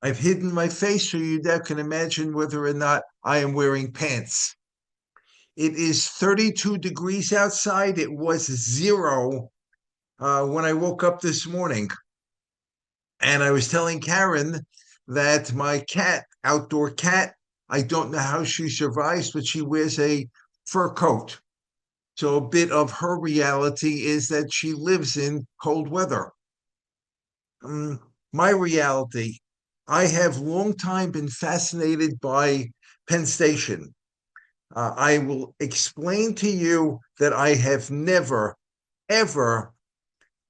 I've hidden my face so you now can imagine whether or not I am wearing pants. It is 32 degrees outside. It was zero when I woke up this morning. And I was telling Karen that my cat, outdoor cat, I don't know how she survives, but she wears a fur coat. So a bit of her reality is that she lives in cold weather. Um, my reality, I have long time been fascinated by Penn Station. I will explain to you that I have never, ever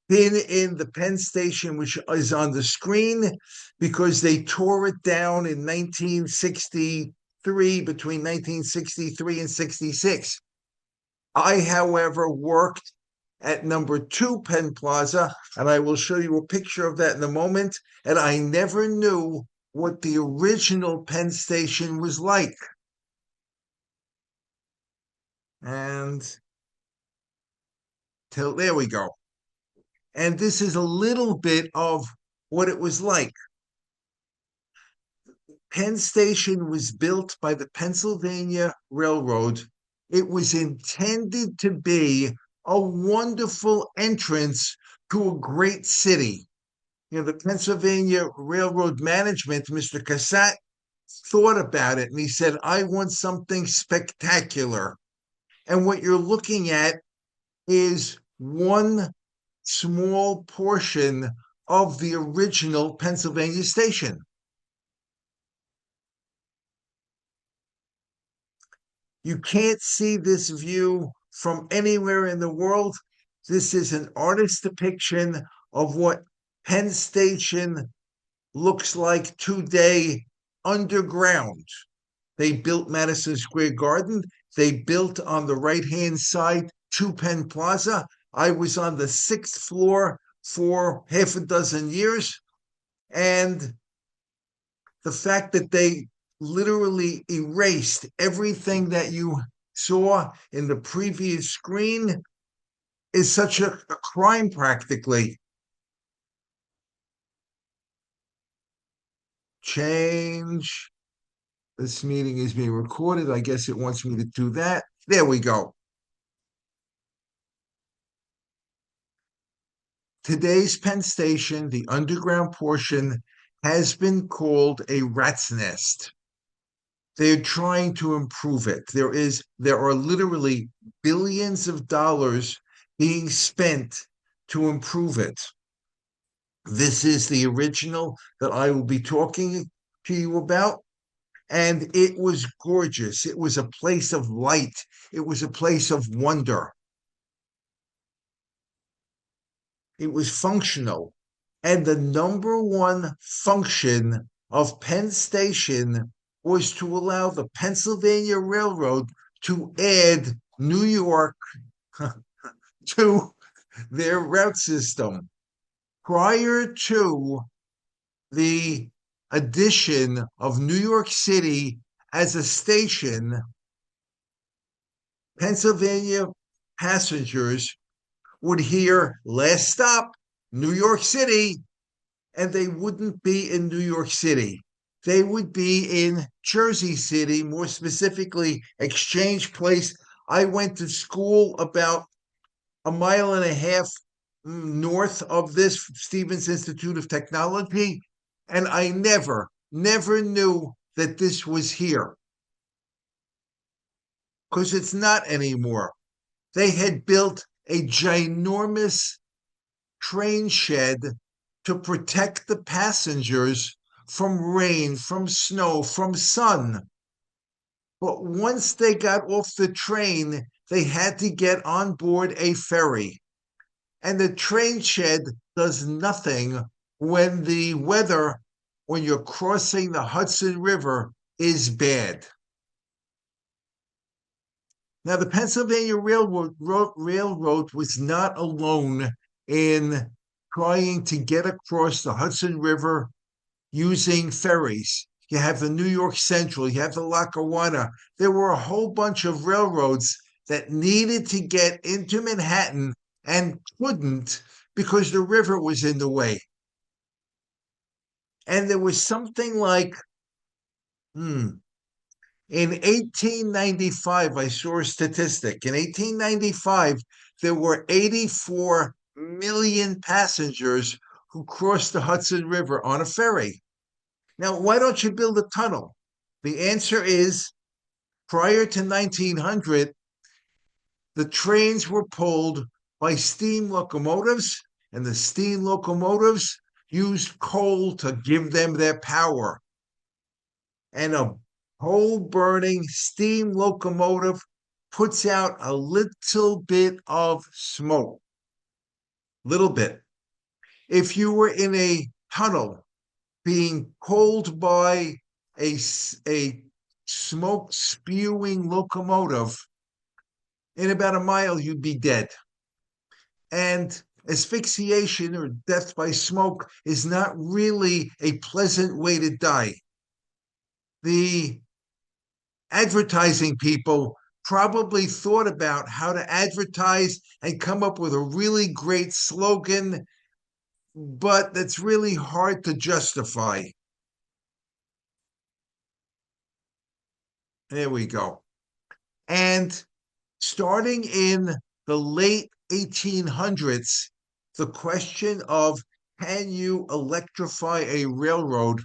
been in the Penn Station, which is on the screen, because they tore it down in 1963, between 1963 and 66. I, however, worked at number two Penn Plaza, and I will show you a picture of that in a moment. And I never knew what the original Penn Station was like. And till there we go. And this is a little bit of what it was like. Penn Station was built by the Pennsylvania Railroad. It was intended to be a wonderful entrance to a great city. The Pennsylvania Railroad management, Mr. Cassatt, thought about it and he said, I want something spectacular. And what you're looking at is one small portion of the original Pennsylvania station. You can't see this view from anywhere in the world. This is an artist's depiction of what Penn Station looks like today underground. They built Madison Square Garden. They built on the right-hand side to Penn Plaza. I was on the sixth floor for half a dozen years. And the fact that they literally erased everything that you saw in the previous screen is such a crime practically. Change. This meeting is being recorded. I guess it wants me to do that. There we go. Today's Penn Station, the underground portion, has been called a rat's nest. They're trying to improve it. There are literally billions of dollars being spent to improve it. This is the original that I will be talking to you about. And it was gorgeous. It was a place of light. It was a place of wonder. It was functional. And the number one function of Penn Station was to allow the Pennsylvania Railroad to add New York to their route system. Prior to the addition of New York City as a station, Pennsylvania passengers would hear last stop, New York City, and they wouldn't be in New York City. They would be in Jersey City, more specifically, Exchange Place. I went to school about a mile and a half north of this, Stevens Institute of Technology, and I never knew that this was here because it's not anymore. They had built a ginormous train shed to protect the passengers from rain, from snow, from sun. But once they got off the train, they had to get on board a ferry. And the train shed does nothing when the weather, when you're crossing the Hudson River, is bad. Now, the Pennsylvania Railroad was not alone in trying to get across the Hudson River using ferries. You have the New York Central, you have the Lackawanna. There were a whole bunch of railroads that needed to get into Manhattan and couldn't because the river was in the way. And there was something like, in 1895, I saw a statistic. In 1895, there were 84 million passengers who crossed the Hudson River on a ferry. Now, why don't you build a tunnel? The answer is prior to 1900, the trains were pulled by steam locomotives, and the steam locomotives used coal to give them their power. And a coal burning steam locomotive puts out a little bit of smoke. Little bit. If you were in a tunnel being pulled by a smoke spewing locomotive, in about a mile, you'd be dead. And asphyxiation or death by smoke is not really a pleasant way to die. The advertising people probably thought about how to advertise and come up with a really great slogan, but that's really hard to justify. There we go. And starting in the late 1800s, the question of can you electrify a railroad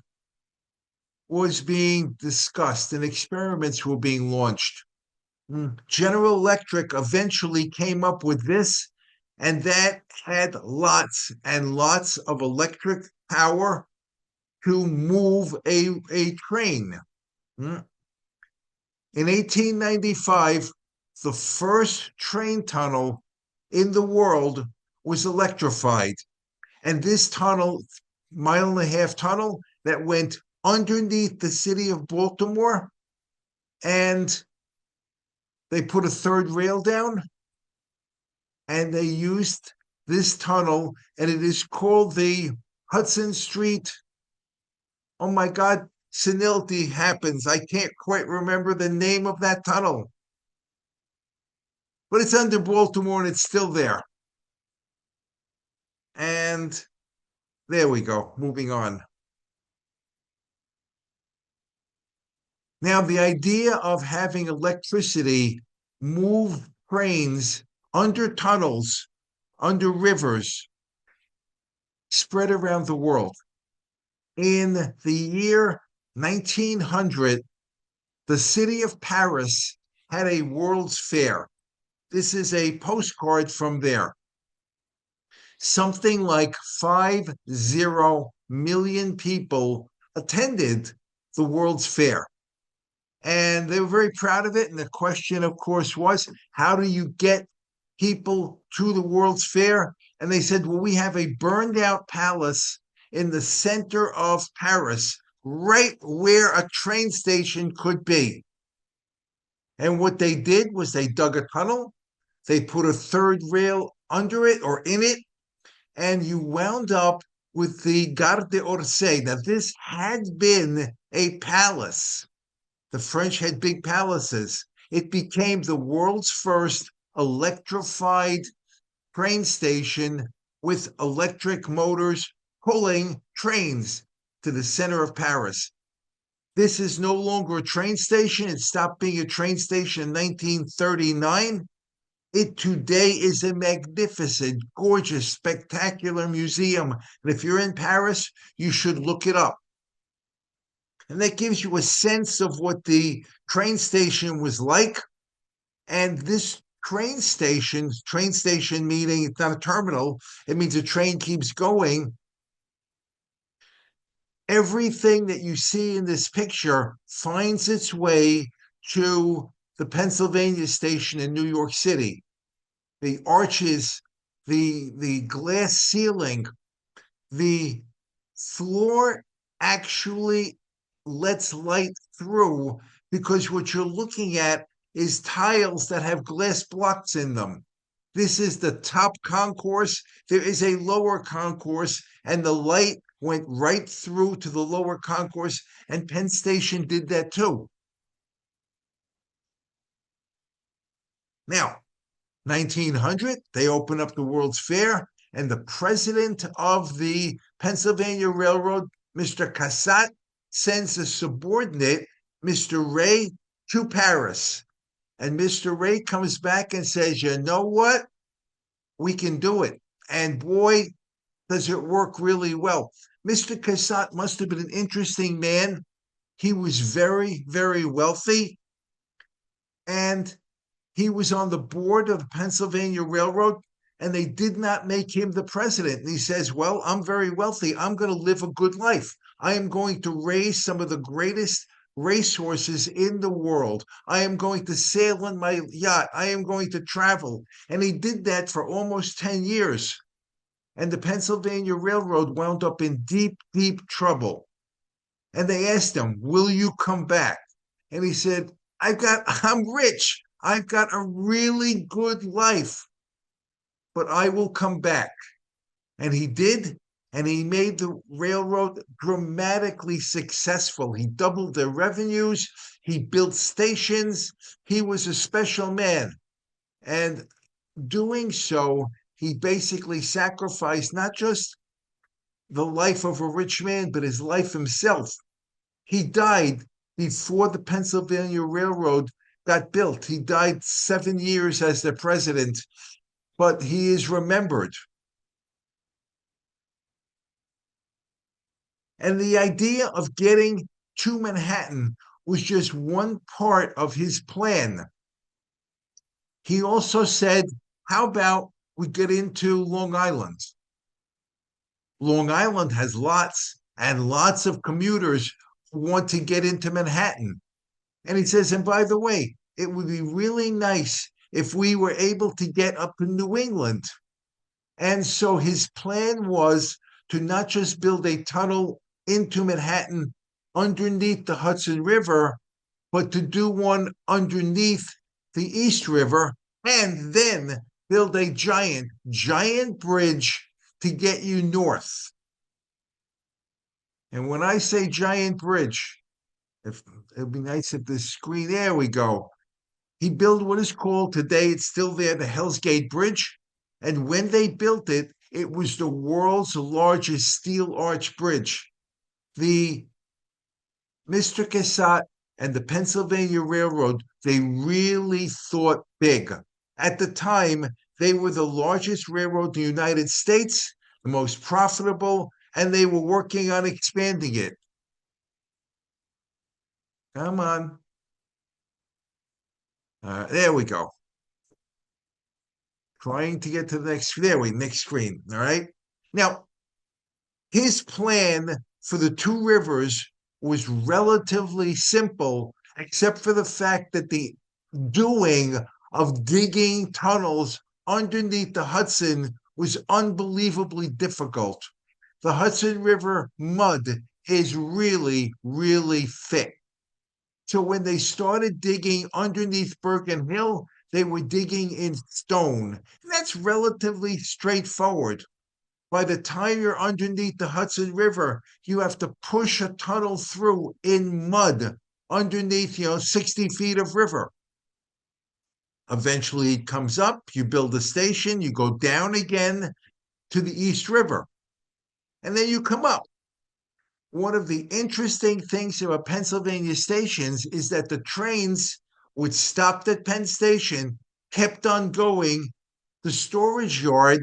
was being discussed and experiments were being launched. General Electric eventually came up with this, and that had lots and lots of electric power to move a train. In 1895, the first train tunnel in the world was electrified. And this tunnel, mile and a half tunnel, that went underneath the city of Baltimore, and they put a third rail down, and they used this tunnel, and it is called the Hudson Street. Oh my God, senility happens. I can't quite remember the name of that tunnel, but it's under Baltimore and it's still there. And there we go. Moving on. Now, the idea of having electricity move trains under tunnels, under rivers, spread around the world. In the year 1900, the city of Paris had a World's Fair. This is a postcard from there. Something like 50 million people attended the World's Fair. And they were very proud of it. And the question, of course, was how do you get people to the World's Fair? And they said, well, we have a burned out palace in the center of Paris, right where a train station could be. And what they did was they dug a tunnel, they put a third rail under it or in it, and you wound up with the Gare d'Orsay. Now, this had been a palace. The French had big palaces. It became the world's first electrified train station with electric motors pulling trains to the center of Paris. This is no longer a train station. It stopped being a train station in 1939. It today is a magnificent, gorgeous, spectacular museum. And if you're in Paris, you should look it up. And that gives you a sense of what the train station was like. And this train station meaning it's not a terminal, it means a train keeps going. Everything that you see in this picture finds its way to the Pennsylvania station in New York City. The arches, the glass ceiling, the floor actually lets light through because what you're looking at is tiles that have glass blocks in them. This is the top concourse. There is a lower concourse, and the light went right through to the lower concourse, and Penn Station did that too. Now, 1900, they open up the World's Fair, and the president of the Pennsylvania Railroad Mr. Cassatt sends a subordinate, Mr. Ray, to Paris. And Mr. Ray comes back and says, you know what? We can do it. And boy, does it work really well. Mr. Cassatt must have been an interesting man. He was very, very wealthy. And he was on the board of the Pennsylvania Railroad, and they did not make him the president. And he says, well, I'm very wealthy. I'm going to live a good life. I am going to raise some of the greatest racehorses in the world. I am going to sail in my yacht. I am going to travel. And he did that for almost 10 years. And the Pennsylvania Railroad wound up in deep, deep trouble. And they asked him, will you come back? And he said, I'm rich. I've got a really good life, but I will come back. And he did. And he made the railroad dramatically successful. He doubled their revenues. He built stations. He was a special man. And doing so, he basically sacrificed not just the life of a rich man, but his life himself. He died before the Pennsylvania Railroad got built. He died 7 years as the president, but he is remembered. And the idea of getting to Manhattan was just one part of his plan. He also said, how about we get into Long Island? Long Island has lots and lots of commuters who want to get into Manhattan. And he says, and by the way, it would be really nice if we were able to get up in New England. And so his plan was to not just build a tunnel into Manhattan underneath the Hudson River, but to do one underneath the East River and then build a giant, giant bridge to get you north. And when I say giant bridge, if it'd be nice if the screen, there we go. He built what is called today, it's still there, the Hell's Gate Bridge. And when they built it, it was the world's largest steel arch bridge. The Mr. Cassatt and the Pennsylvania Railroad, they really thought big. At the time, they were the largest railroad in the United States, the most profitable, and they were working on expanding it. Come on. There we go. Trying to get to the next screen. All right. Now, his plan for the two rivers was relatively simple, except for the fact that the doing of digging tunnels underneath the Hudson was unbelievably difficult. The Hudson River mud is really, really thick. So when they started digging underneath Bergen Hill, they were digging in stone. And that's relatively straightforward. By the time you're underneath the Hudson River, you have to push a tunnel through in mud underneath, 60 feet of river. Eventually it comes up, you build a station, you go down again to the East River, and then you come up. One of the interesting things about Pennsylvania stations is that the trains would stop at Penn Station, kept on going. The storage yard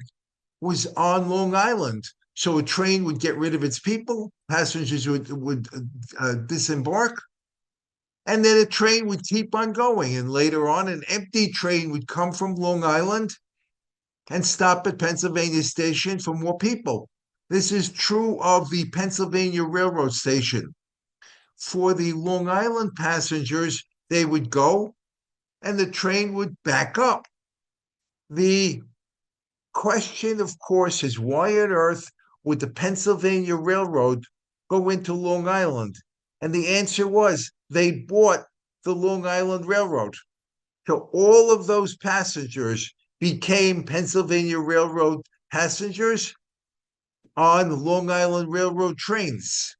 was on Long Island. So a train would get rid of its people, passengers would disembark, and then a train would keep on going. And later on, an empty train would come from Long Island and stop at Pennsylvania Station for more people. This is true of the Pennsylvania Railroad Station. For the Long Island passengers, they would go and the train would back up. The question, of course, is why on earth would the Pennsylvania Railroad go into Long Island? And the answer was they bought the Long Island Railroad. So all of those passengers became Pennsylvania Railroad passengers on Long Island Railroad trains.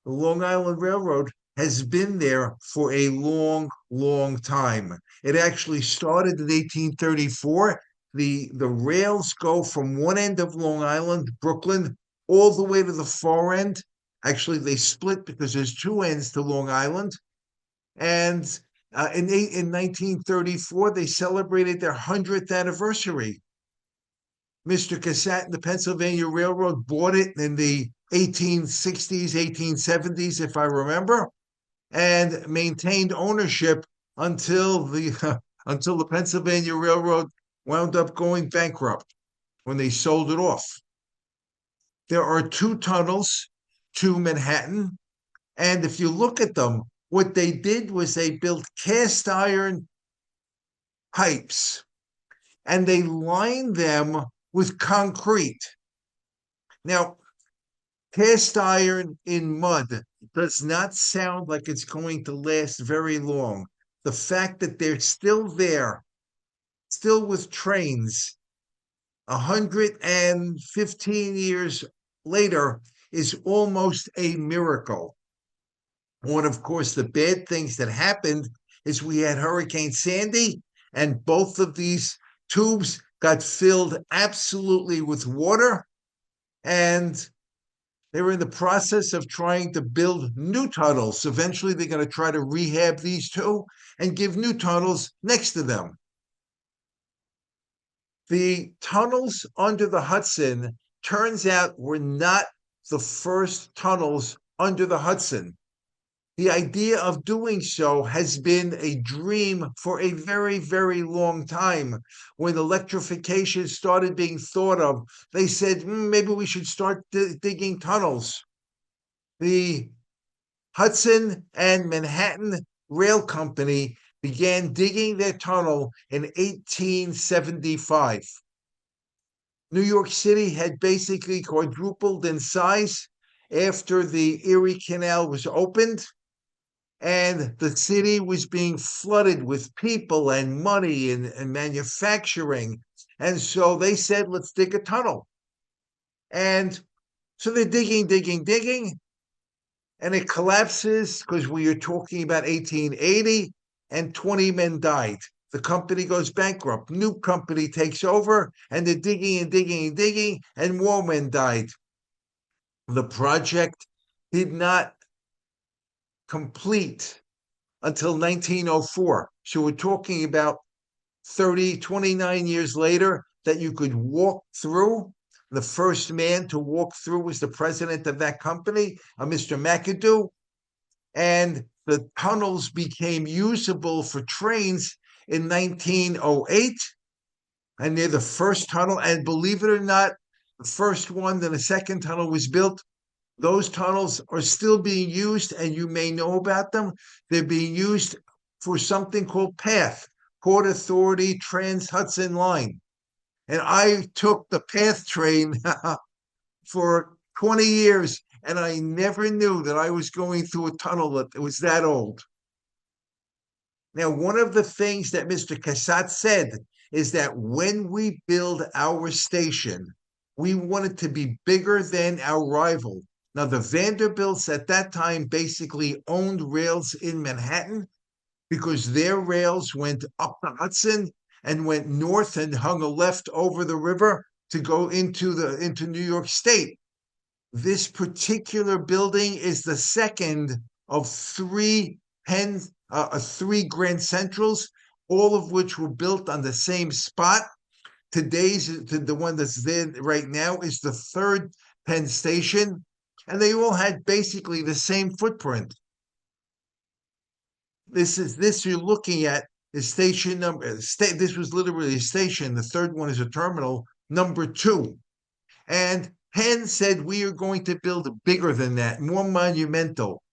The Long Island Railroad has been there for a long, long time. It actually started in 1834 The rails go from one end of Long Island, Brooklyn, all the way to the far end. Actually, they split because there's two ends to Long Island. And in 1934, they celebrated their 100th anniversary. Mr. Cassatt and the Pennsylvania Railroad bought it in the 1860s, 1870s, if I remember, and maintained ownership until the until the Pennsylvania Railroad wound up going bankrupt when they sold it off. There are two tunnels to Manhattan, and if you look at them, what they did was they built cast iron pipes and they lined them with concrete. Now, cast iron in mud does not sound like it's going to last very long. The fact that they're still there, still with trains, 115 years later, is almost a miracle. One, of course, the bad things that happened is we had Hurricane Sandy, and both of these tubes got filled absolutely with water, and they were in the process of trying to build new tunnels. Eventually, they're going to try to rehab these two and give new tunnels next to them. The tunnels under the Hudson turns out were not the first tunnels under the Hudson. The idea of doing so has been a dream for a very, very long time. When electrification started being thought of, they said, maybe we should start digging tunnels. The Hudson and Manhattan Rail Company began digging their tunnel in 1875. New York City had basically quadrupled in size after the Erie Canal was opened, and the city was being flooded with people and money and manufacturing. And so they said, let's dig a tunnel. And so they're digging, and it collapses because we are talking about 1880, and 20 men died. The company goes bankrupt. New company takes over, and they're digging, and more men died. The project did not complete until 1904. So we're talking about 29 years later that you could walk through. The first man to walk through was the president of that company, Mr. McAdoo. And the tunnels became usable for trains in 1908. And they're the first tunnel. And believe it or not, the first one, then the second tunnel was built. Those tunnels are still being used, and you may know about them. They're being used for something called PATH, Port Authority Trans-Hudson Line. And I took the PATH train for 20 years, and I never knew that I was going through a tunnel that was that old. Now, one of the things that Mr. Cassatt said is that when we build our station, we want it to be bigger than our rival. Now, the Vanderbilts at that time basically owned rails in Manhattan because their rails went up the Hudson and went north and hung a left over the river to go into New York State. This particular building is the second of three Grand Centrals, all of which were built on the same spot. The one that's there right now is the third Penn station, and they all had basically the same footprint. This you're looking at is station number. This was literally a station. The third one is a terminal, number 2, and Penn said we are going to build bigger than that, more monumental.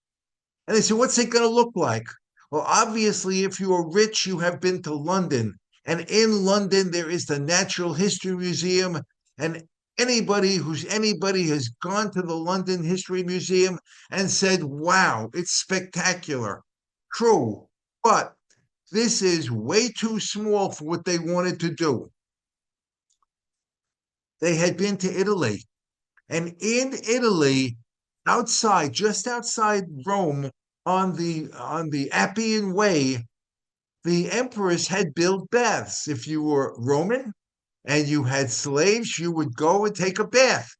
And they said, what's it going to look like? Well, obviously, if you are rich, you have been to London. And in London, there is the Natural History Museum. And anybody has gone to the London History Museum and said, wow, it's spectacular. True. But this is way too small for what they wanted to do. They had been to Italy. And in Italy, just outside Rome, on the Appian Way, the emperors had built baths. If you were Roman, and you had slaves, you would go and take a bath.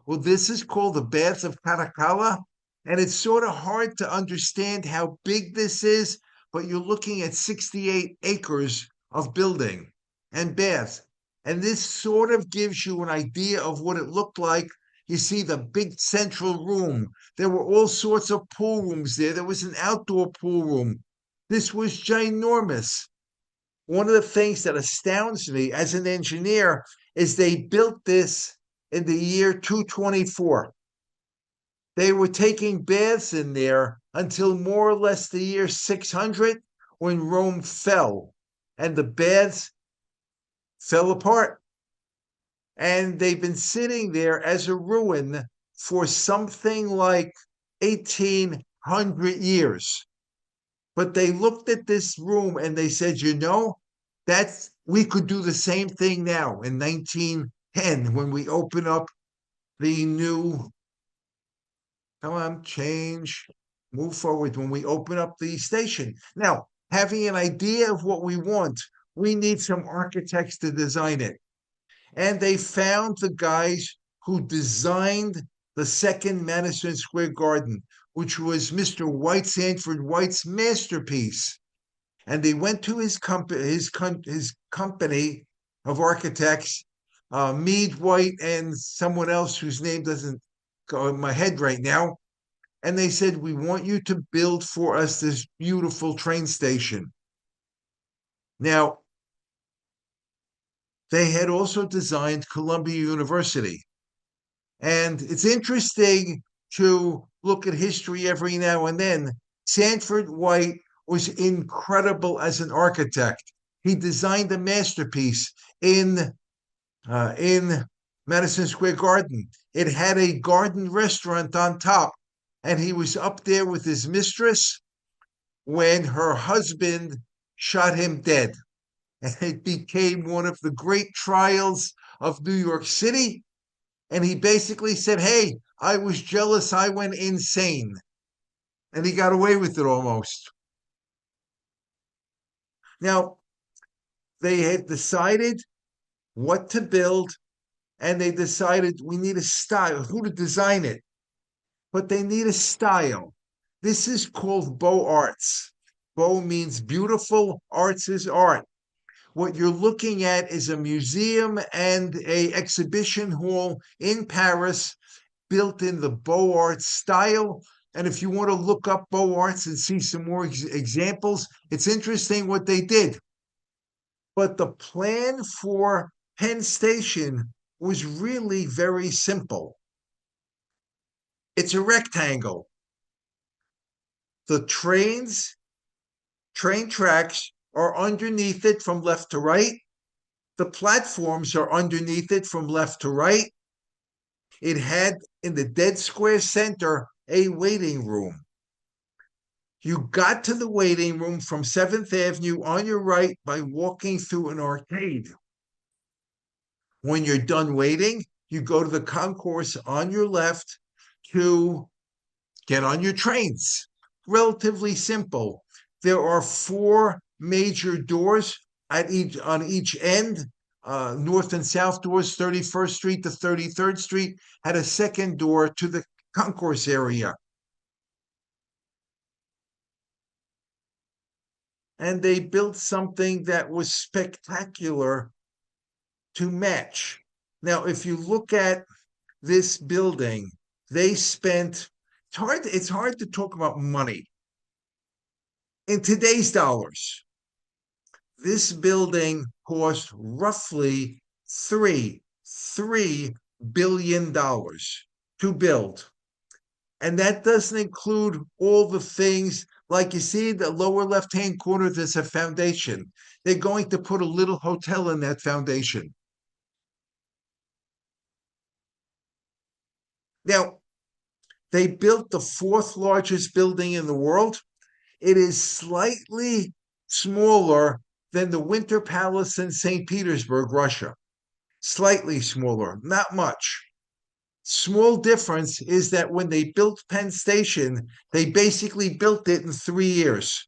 Well, this is called the Bath of Caracalla, and it's sort of hard to understand how big this is, but you're looking at 68 acres of building and baths. And this sort of gives you an idea of what it looked like. You see the big central room. There were all sorts of pool rooms there. There was an outdoor pool room. This was ginormous. One of the things that astounds me as an engineer is they built this in the year 224. They were taking baths in there until more or less the year 600 when Rome fell and the baths fell apart. And they've been sitting there as a ruin for something like 1800 years. But they looked at this room and they said, that's we could do the same thing now in 1910 when we open up the new, come on, change, move forward, when we open up the station. Now, having an idea of what we want, we need some architects to design it. And they found the guys who designed the second Madison Square Garden, which was Mr. White, Sanford White's masterpiece. And they went to his company of architects, Mead White and someone else whose name doesn't go in my head right now. And they said, we want you to build for us this beautiful train station. Now, they had also designed Columbia University. And it's interesting to look at history every now and then. Sanford White was incredible as an architect. He designed a masterpiece in Madison Square Garden. It had a garden restaurant on top, and he was up there with his mistress when her husband shot him dead. And it became one of the great trials of New York City. And he basically said, hey, I was jealous. I went insane. And he got away with it almost. Now, they had decided what to build, and they decided we need a style, who to design it. But they need a style. This is called Beaux Arts. Beau means beautiful, arts is art. What you're looking at is a museum and a exhibition hall in Paris built in the Beaux Arts style. And if you want to look up Beaux Arts and see some more examples, it's interesting what they did. But the plan for Penn Station was really very simple. It's a rectangle. The train tracks are underneath it from left to right. The platforms are underneath it from left to right. It had in the dead square center a waiting room. You got to the waiting room from 7th Avenue on your right by walking through an arcade. When you're done waiting, you go to the concourse on your left to get on your trains. Relatively simple. There are 4 major doors on each end. North and south doors, 31st Street to 33rd Street, had a second door to the concourse area. And they built something that was spectacular to match. Now, if you look at this building, they spent, it's hard to talk about money. In today's dollars, this building cost roughly $3 billion to build. And that doesn't include all the things like you see the lower left-hand corner, there's a foundation. They're going to put a little hotel in that foundation. Now, they built the 4th largest building in the world. It is slightly smaller than the Winter Palace in St. Petersburg, Russia. Slightly smaller, not much. Small difference is that when they built Penn Station, they basically built it in 3 years.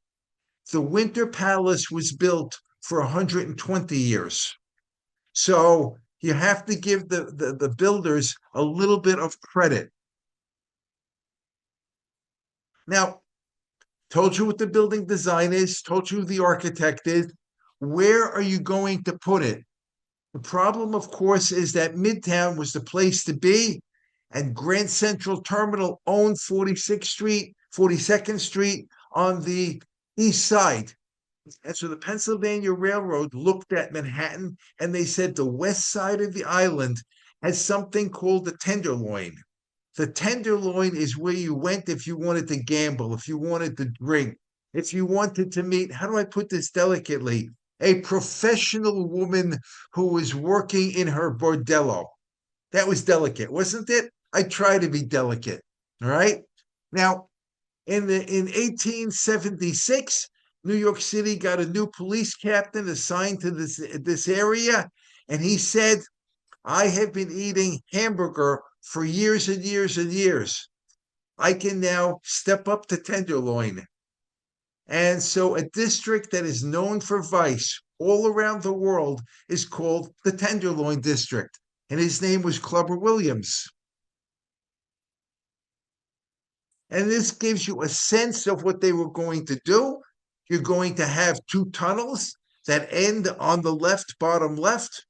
The Winter Palace was built for 120 years. So you have to give the builders a little bit of credit. Now, told you what the building design is, told you who the architect is. Where are you going to put it? The problem, of course, is that Midtown was the place to be, and Grand Central Terminal owned 46th Street, 42nd Street on the east side. And so the Pennsylvania Railroad looked at Manhattan and they said the west side of the island has something called the Tenderloin. The Tenderloin is where you went if you wanted to gamble, if you wanted to drink, if you wanted to meet, how do I put this delicately? A professional woman who was working in her bordello. That was delicate, wasn't it? I try to be delicate. All right. Now, in 1876, New York City got a new police captain assigned to this area, and he said, I have been eating hamburger for years and years and years. I can now step up to tenderloin. And so a district that is known for vice all around the world is called the Tenderloin District. And his name was Clubber Williams. And this gives you a sense of what they were going to do. You're going to have two tunnels that end on the left, bottom left.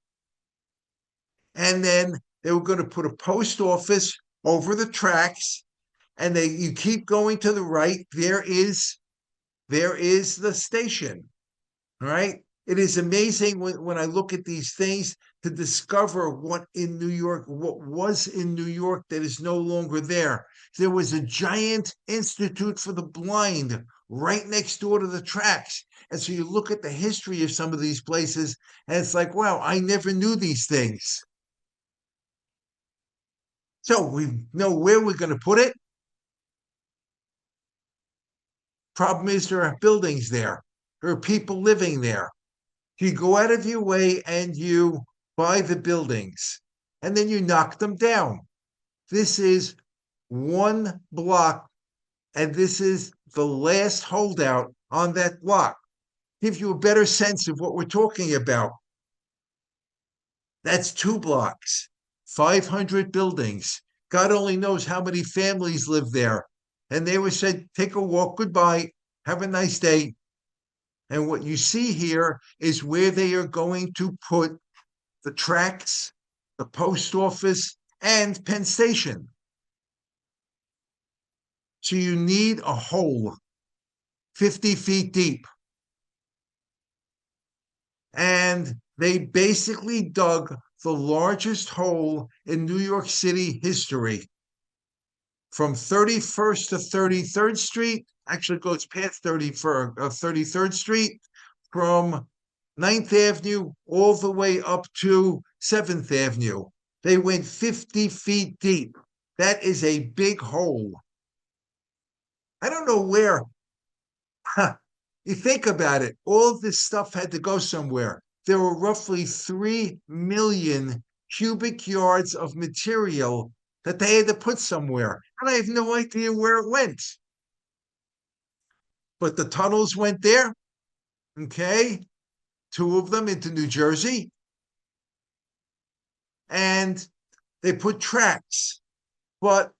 And then they were going to put a post office over the tracks. And you keep going to the right. There is the station. All right. It is amazing when I look at these things to discover what was in New York that is no longer there. There was a giant institute for the blind right next door to the tracks. And so you look at the history of some of these places, and it's like, wow, I never knew these things. So we know where we're going to put it. Problem is, there are buildings there, there are people living there. You go out of your way and you buy the buildings and then you knock them down. This is one block, and this is the last holdout on that block. Give you a better sense of what we're talking about. That's 2 blocks, 500 buildings. God only knows how many families live there. And they were said, take a walk, goodbye, have a nice day. And what you see here is where they are going to put the tracks, the post office, and Penn Station. So you need a hole 50 feet deep. And they basically dug the largest hole in New York City history from 31st to 33rd Street. Actually, it goes past 33rd Street, from 9th Avenue all the way up to 7th Avenue. They went 50 feet deep. That is a big hole. I don't know where. You think about it, all this stuff had to go somewhere. There were roughly 3 million cubic yards of material that they had to put somewhere. And I have no idea where it went. But the tunnels went there, okay? 2 of them into New Jersey. And they put tracks. But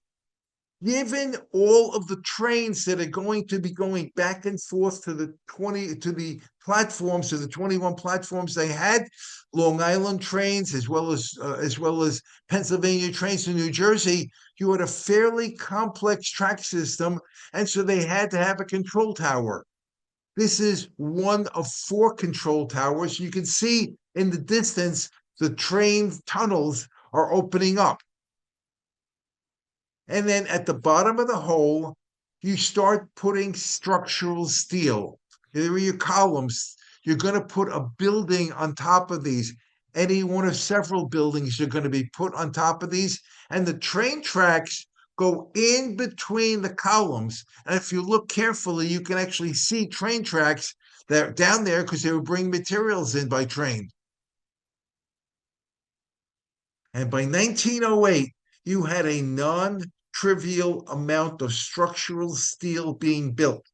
given all of the trains that are going to be going back and forth to the 21 platforms they had, Long Island trains as well as Pennsylvania trains to New Jersey, you had a fairly complex track system, and so they had to have a control tower. This is one of 4 control towers. You can see in the distance the train tunnels are opening up. And then at the bottom of the hole, you start putting structural steel. There are your columns. You're going to put a building on top of these. Any one of several buildings are going to be put on top of these. And the train tracks go in between the columns. And if you look carefully, you can actually see train tracks that are down there because they were bringing materials in by train. And by 1908, you had a non-trivial amount of structural steel being built.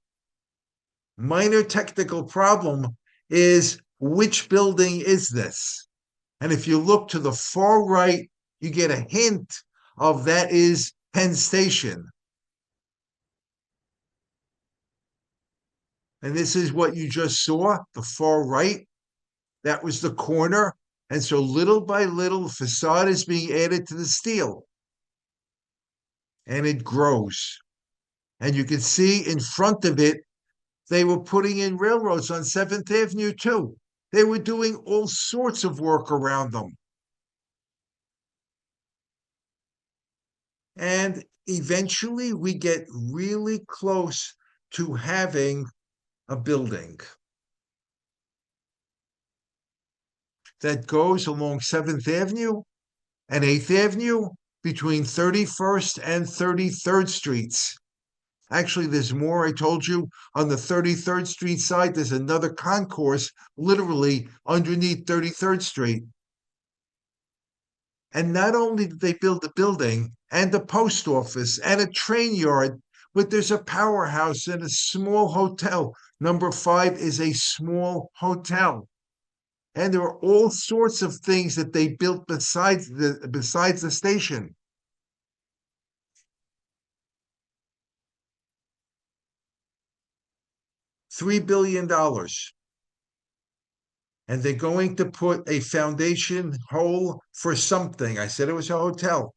Minor technical problem is, which building is this? And if you look to the far right, you get a hint of that is Penn Station. And this is what you just saw, the far right. That was the corner. And so little by little, the facade is being added to the steel and it grows. And you can see in front of it, they were putting in railroads on 7th Avenue too. They were doing all sorts of work around them. And eventually we get really close to having a building that goes along 7th Avenue and 8th Avenue between 31st and 33rd Streets. Actually, there's more. I told you on the 33rd Street side, there's another concourse literally underneath 33rd Street. And not only did they build a building and a post office and a train yard, but there's a powerhouse and a small hotel. Number 5 is a small hotel. And there are all sorts of things that they built besides the station. $3 billion. And they're going to put a foundation hole for something. I said it was a hotel,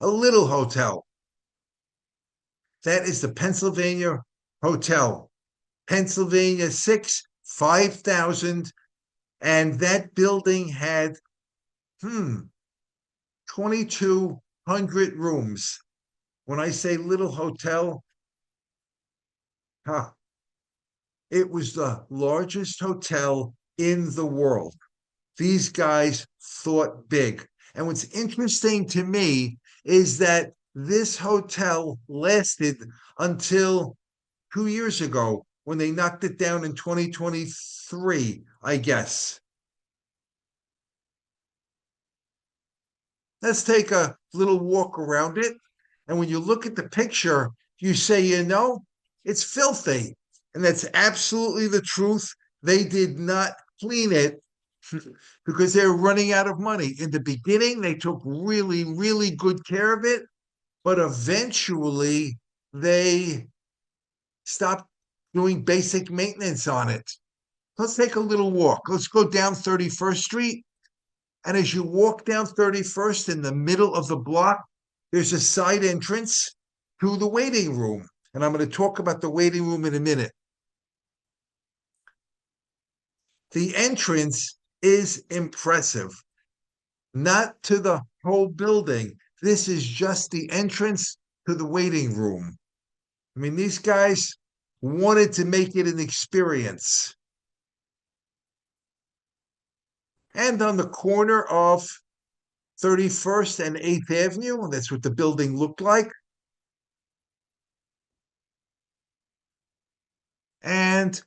a little hotel. That is the Pennsylvania Hotel. Pennsylvania 6, 5,000. And that building had 2,200 rooms. When I say little hotel, huh, it was the largest hotel in the world. These guys thought big. And what's interesting to me is that this hotel lasted until 2 years ago when they knocked it down in 2023, I guess. Let's take a little walk around it. And when you look at the picture, you say, it's filthy. And that's absolutely the truth. They did not clean it because they were running out of money. In the beginning, they took really, really good care of it, but eventually they stopped doing basic maintenance on it. Let's take a little walk. Let's go down 31st Street. And as you walk down 31st in the middle of the block, there's a side entrance to the waiting room. And I'm going to talk about the waiting room in a minute. The entrance is impressive, not to the whole building. This is just the entrance to the waiting room. I mean, these guys wanted to make it an experience. And on the corner of 31st and 8th Avenue, that's what the building looked like. And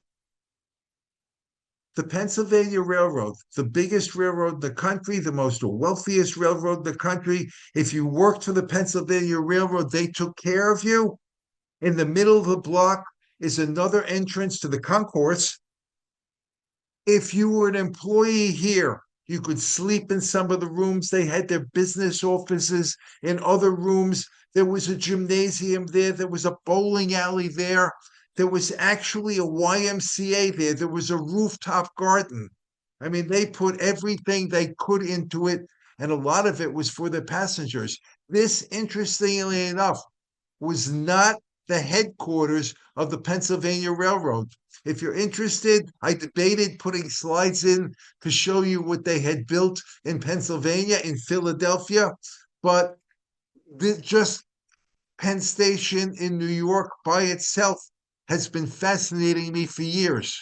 the Pennsylvania Railroad, the biggest railroad in the country, the most wealthiest railroad in the country. If you worked for the Pennsylvania Railroad, they took care of you. In the middle of the block is another entrance to the concourse. If you were an employee here, you could sleep in some of the rooms. They had their business offices in other rooms. There was a gymnasium there. There was a bowling alley there. There was actually a YMCA there. There was a rooftop garden. I mean, they put everything they could into it, and a lot of it was for the passengers. This, interestingly enough, was not the headquarters of the Pennsylvania Railroad. If you're interested, I debated putting slides in to show you what they had built in Pennsylvania, in Philadelphia, but just Penn Station in New York by itself has been fascinating me for years.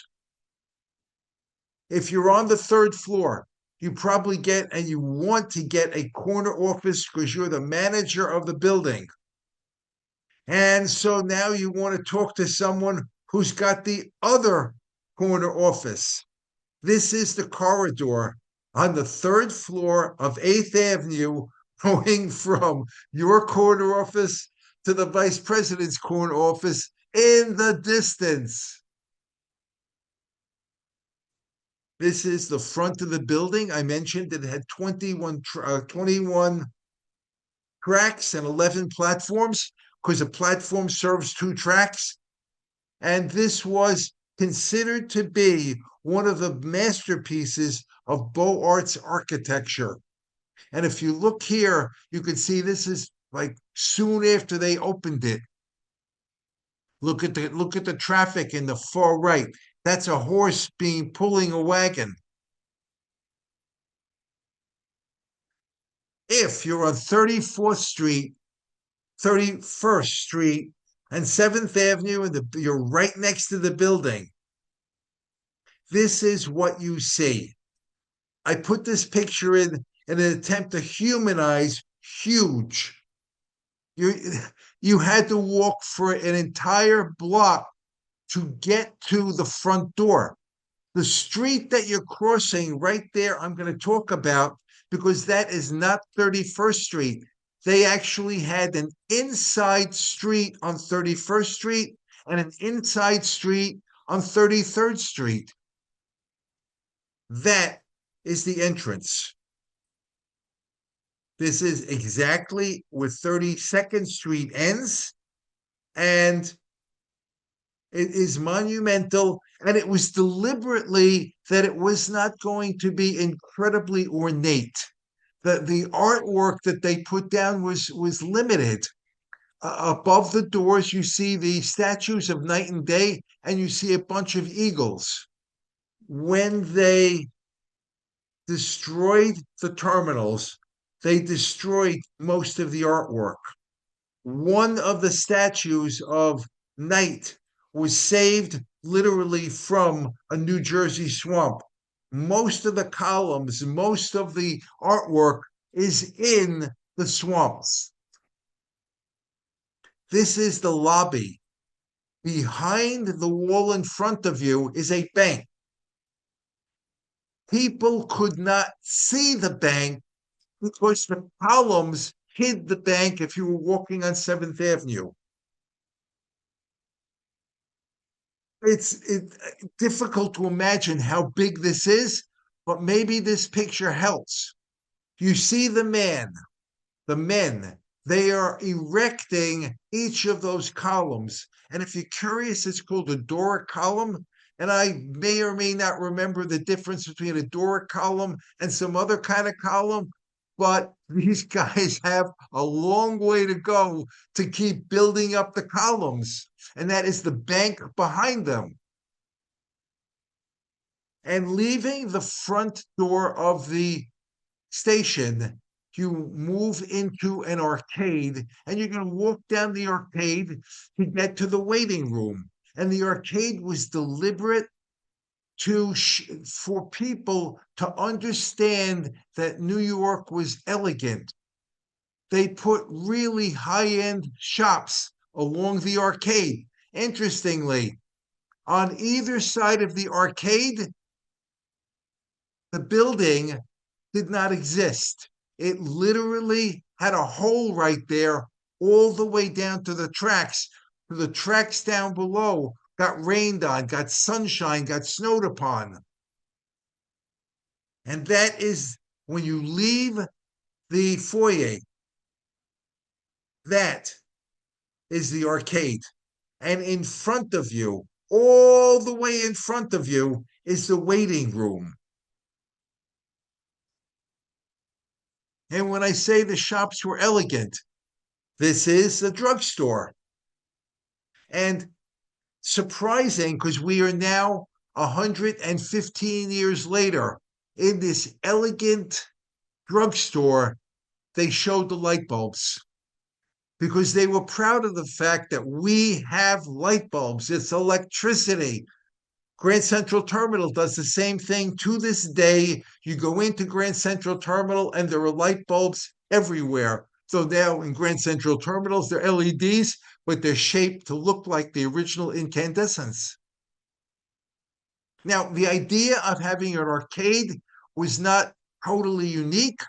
If you're on the 3rd floor, you probably get and you want to get a corner office because you're the manager of the building. And so now you want to talk to someone who's got the other corner office. This is the corridor on the 3rd floor of 8th Avenue, going from your corner office to the vice president's corner office in the distance. This is the front of the building. I mentioned that it had 21 tracks and 11 platforms because a platform serves two tracks. And this was considered to be one of the masterpieces of Beaux Arts architecture. And if you look here, you can see this is like soon after they opened it. Look at the traffic in the far right. That's a horse being pulling a wagon. If you're on 34th Street, 31st Street, and 7th Avenue, and you're right next to the building, this is what you see. I put this picture in an attempt to humanize huge. You you had to walk for an entire block to get to the front door. The street that you're crossing right there, I'm going to talk about because that is not 31st Street. They actually had an inside street on 31st Street and an inside street on 33rd Street. That is the entrance. This is exactly where 32nd Street ends, and it is monumental. And it was deliberately that it was not going to be incredibly ornate. The artwork that they put down was limited. Above the doors, you see the statues of night and day, and you see a bunch of eagles. When they destroyed the terminals, they destroyed most of the artwork. One of the statues of Night was saved literally from a New Jersey swamp. Most of the columns, most of the artwork is in the swamps. This is the lobby. Behind the wall in front of you is a bank. People could not see the bank because the columns hid the bank if you were walking on 7th Avenue. It's difficult to imagine how big this is, but maybe this picture helps. You see the men, they are erecting each of those columns. And if you're curious, it's called a Doric column. And I may or may not remember the difference between a Doric column and some other kind of column, but these guys have a long way to go to keep building up the columns. And that is the bank behind them. And leaving the front door of the station, you move into an arcade and you're going to walk down the arcade to get to the waiting room. And the arcade was deliberate for people to understand that New York was elegant. They put really high-end shops along the arcade. Interestingly, on either side of the arcade, the building did not exist. It literally had a hole right there all the way down to the tracks. The tracks down below got rained on, got sunshine, got snowed upon. And that is when you leave the foyer, that is the arcade. And in front of you, all the way in front of you, is the waiting room. And when I say the shops were elegant, this is the drugstore. And surprising because we are now 115 years later in this elegant drugstore, they showed the light bulbs because they were proud of the fact that we have light bulbs. It's electricity. Grand Central Terminal does the same thing to this day. You go into Grand Central Terminal and there are light bulbs everywhere. So now in Grand Central Terminals, they're LEDs, but they're shaped to look like the original incandescents. Now, the idea of having an arcade was not totally unique.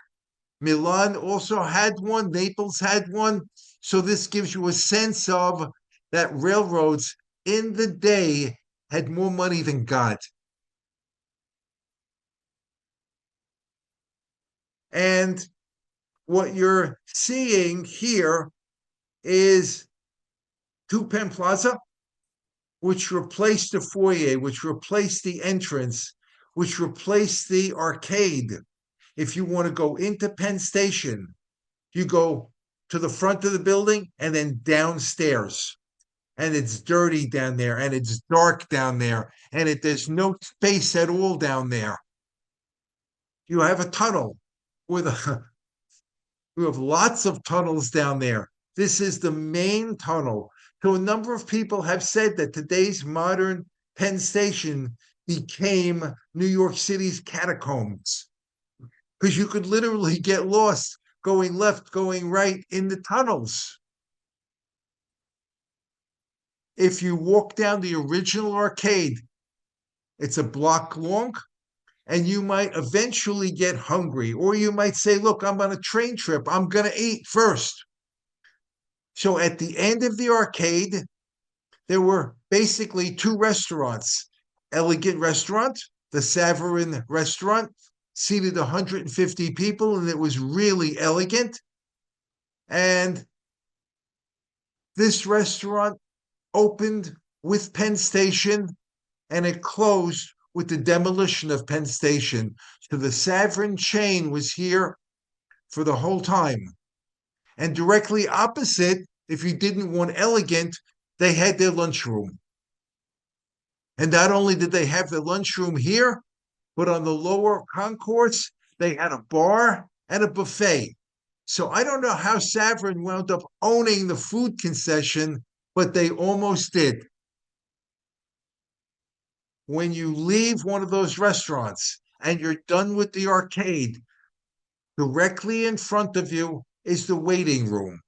Milan also had one, Naples had one. So this gives you a sense of that railroads in the day had more money than God. And what you're seeing here is Two Penn Plaza, which replaced the foyer, which replaced the entrance, which replaced the arcade. If you want to go into Penn Station, you go to the front of the building and then downstairs. And it's dirty down there and it's dark down there and there's no space at all down there. You have a tunnel with a we have lots of tunnels down there. This is the main tunnel. So a number of people have said that today's modern Penn Station became New York City's catacombs because you could literally get lost going left, going right in the tunnels. If you walk down the original arcade, it's a block long, and you might eventually get hungry, or you might say, look, I'm on a train trip. I'm going to eat first. So at the end of the arcade, there were basically two restaurants. Elegant restaurant, the Savarin restaurant, seated 150 people, and it was really elegant. And this restaurant opened with Penn Station and it closed with the demolition of Penn Station. So the Savarin chain was here for the whole time. And directly opposite, if you didn't want elegant, they had their lunchroom. And not only did they have their lunchroom here, but on the lower concourse, they had a bar and a buffet. So I don't know how Savarin wound up owning the food concession, but they almost did. When you leave one of those restaurants and you're done with the arcade, directly in front of you is the waiting room.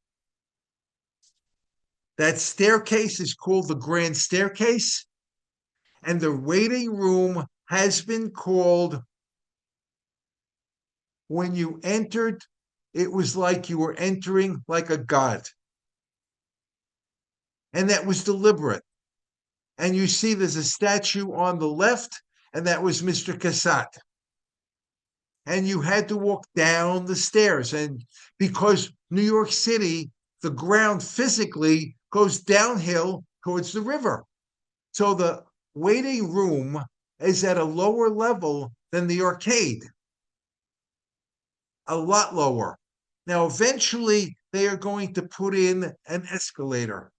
That staircase is called the Grand Staircase, and the waiting room has been called, when you entered, it was like you were entering like a god. And that was deliberate. And you see there's a statue on the left, and that was Mr. Cassatt. And you had to walk down the stairs. And because New York City, the ground physically goes downhill towards the river. So the waiting room is at a lower level than the arcade, a lot lower. Now, eventually, they are going to put in an escalator.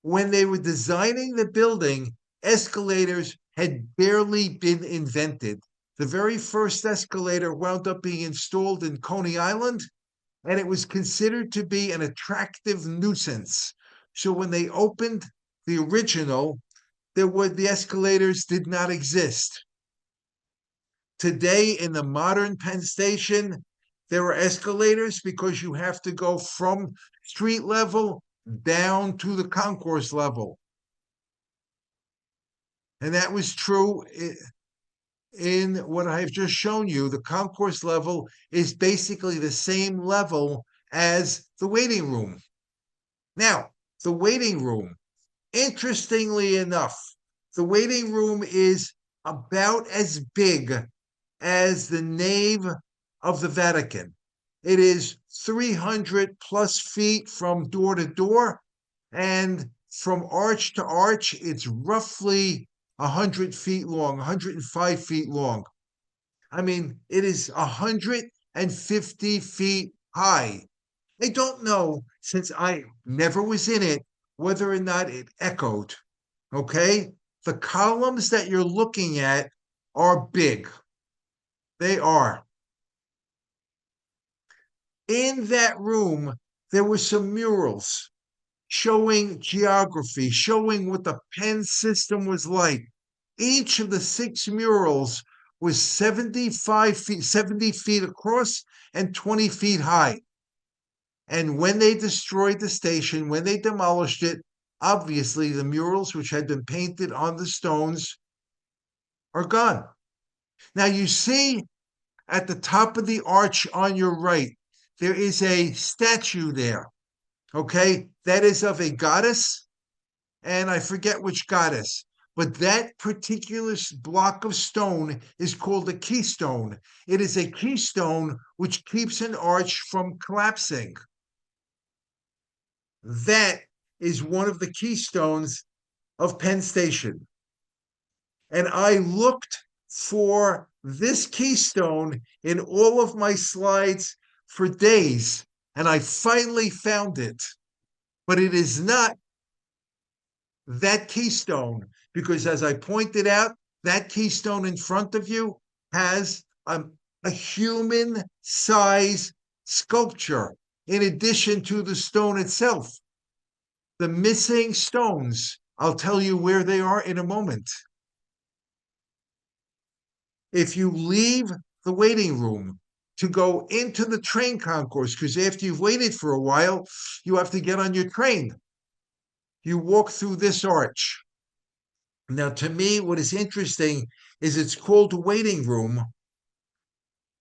When they were designing the building, escalators had barely been invented. The very first escalator wound up being installed in Coney Island, and it was considered to be an attractive nuisance. So when they opened the original, the escalators did not exist. Today in the modern Penn Station, there are escalators because you have to go from street level down to the concourse level. And that was true in what I've just shown you. The concourse level is basically the same level as the waiting room. Now, the waiting room, interestingly enough, the waiting room is about as big as the nave of the Vatican. It is 300 plus feet from door to door, and from arch to arch, it's roughly 100 feet long, 105 feet long. I mean, it is 150 feet high. I don't know, since I never was in it, whether or not it echoed. Okay? The columns that you're looking at are big. They are. In that room, there were some murals showing geography, showing what the Penn system was like. Each of the 6 murals was 70 feet across and 20 feet high. And when they destroyed the station, when they demolished it, obviously the murals which had been painted on the stones are gone. Now you see at the top of the arch on your right, there is a statue there. Okay, that is of a goddess, and I forget which goddess, but that particular block of stone is called a keystone. It is a keystone which keeps an arch from collapsing. That is one of the keystones of Penn Station. And I looked for this keystone in all of my slides for days, and I finally found it. But it is not that keystone, because as I pointed out, that keystone in front of you has a human size sculpture in addition to the stone itself. The missing stones, I'll tell you where they are in a moment. If you leave the waiting room to go into the train concourse, because after you've waited for a while, you have to get on your train. You walk through this arch. Now, to me, what is interesting is it's called a waiting room,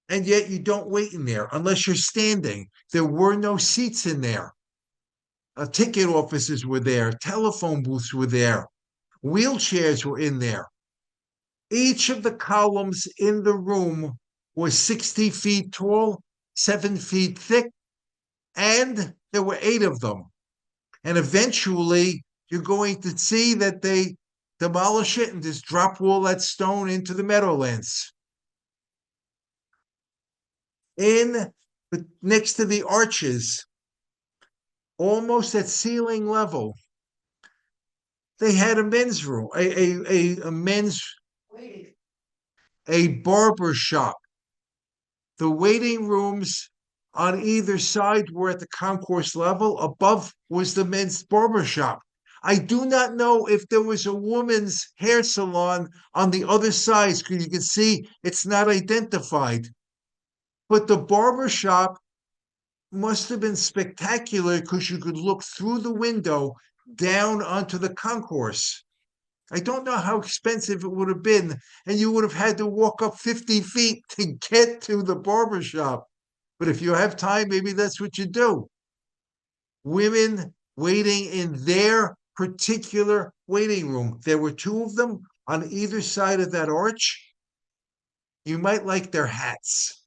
and yet you don't wait in there unless you're standing. There were no seats in there. Ticket offices were there, telephone booths were there, wheelchairs were in there. Each of the columns in the room was 60 feet tall, 7 feet thick, and there were 8 of them. And eventually, you're going to see that they demolish it and just drop all that stone into the Meadowlands. Next to the arches, almost at ceiling level, they had a men's room, a men's, a barber shop. The waiting rooms on either side were at the concourse level. Above was the men's barber shop. I do not know if there was a woman's hair salon on the other side, because you can see it's not identified. But the barber shop must have been spectacular because you could look through the window down onto the concourse. I don't know how expensive it would have been, and you would have had to walk up 50 feet to get to the barber shop. But if you have time, maybe that's what you do. Women waiting in their particular waiting room. There were 2 of them on either side of that arch. You might like their hats.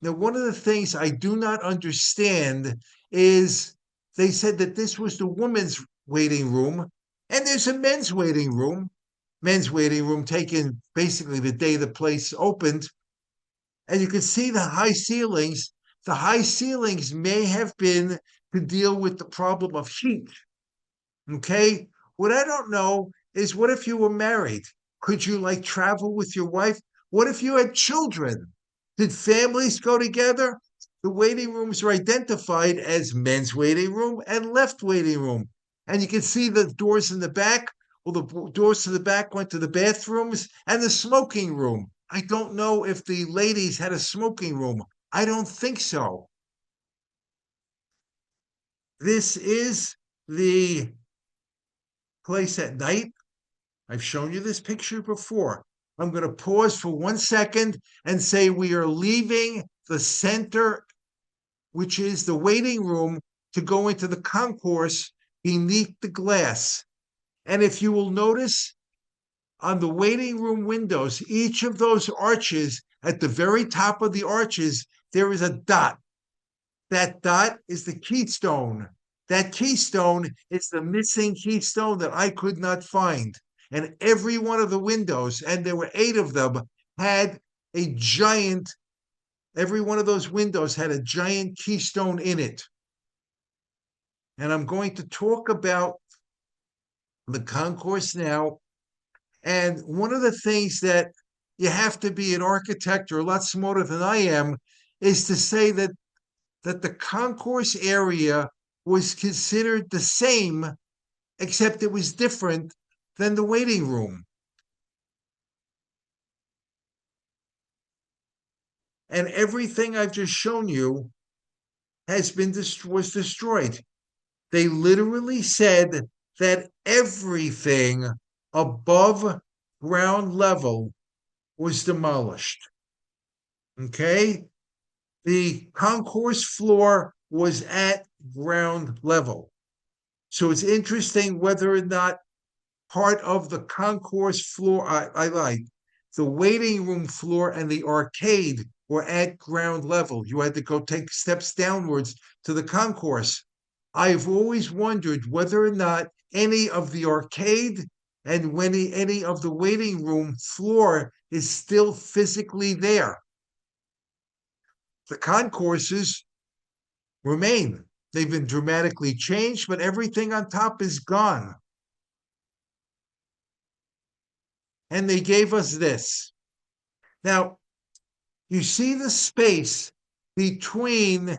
Now, one of the things I do not understand is they said that this was the women's waiting room, and there's a men's waiting room. Men's waiting room taken basically the day the place opened. And you can see the high ceilings. The high ceilings may have been to deal with the problem of heat. Okay? What I don't know is, what if you were married? Could you like travel with your wife? What if you had children? Did families go together? The waiting rooms are identified as men's waiting room and left waiting room. And you can see the doors in the back. Well, the doors to the back went to the bathrooms and the smoking room. I don't know if the ladies had a smoking room. I don't think so. This is the place at night. I've shown you this picture before. I'm going to pause for 1 second and say we are leaving the center, which is the waiting room, to go into the concourse beneath the glass. And if you will notice on the waiting room windows, each of those arches, at the very top of the arches, there is a dot. That dot is the keystone. That keystone is the missing keystone that I could not find. And every one of the windows, and there were 8 of them, had a giant, every one of those windows had a giant keystone in it. And I'm going to talk about the concourse now. And one of the things that you have to be an architect or a lot smarter than I am is to say that the concourse area was considered the same, except it was different than the waiting room. And everything I've just shown you was destroyed. They literally said that everything above ground level was demolished. Okay? The concourse floor was at ground level. So it's interesting whether or not part of the concourse floor. I like the waiting room floor and the arcade were at ground level. You had to go take steps downwards to the concourse. I've always wondered whether or not any of the arcade and when any of the waiting room floor is still physically there. The concourses remain. They've been dramatically changed, but everything on top is gone. And they gave us this. Now, you see the space between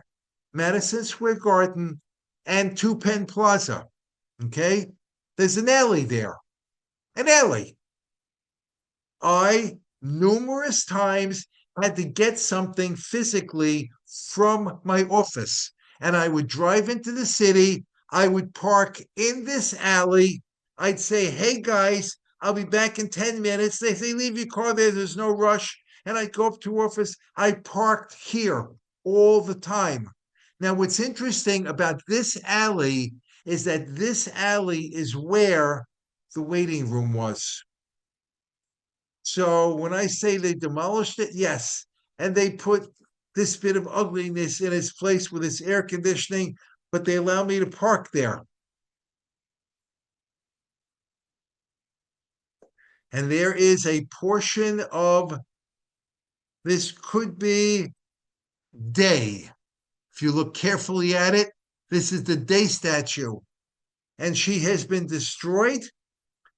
Madison Square Garden and Two Penn Plaza. Okay? There's an alley there. An alley. I numerous times had to get something physically from my office. And I would drive into the city. I would park in this alley. I'd say, hey guys, I'll be back in 10 minutes. They say, leave your car there. There's no rush. And I'd go up to office. I parked here all the time. Now, what's interesting about this alley is that this alley is where the waiting room was. So when I say they demolished it, yes. And they put this bit of ugliness in its place with its air conditioning, but they allow me to park there. And there is a portion of this could be Day. If you look carefully at it, this is the Day statue. And she has been destroyed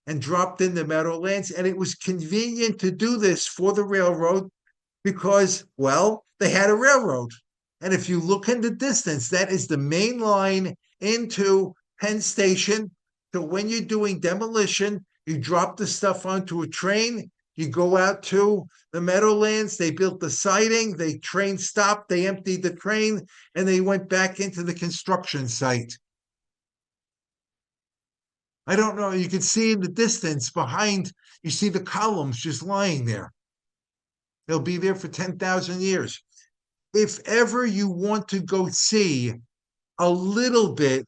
and dropped in the Meadowlands. And it was convenient to do this for the railroad because, well, they had a railroad. And if you look in the distance, that is the main line into Penn Station. So when you're doing demolition, you drop the stuff onto a train, you go out to the Meadowlands, they built the siding, the train stopped, they emptied the train, and they went back into the construction site. I don't know, you can see in the distance behind, you see the columns just lying there. They'll be there for 10,000 years. If ever you want to go see a little bit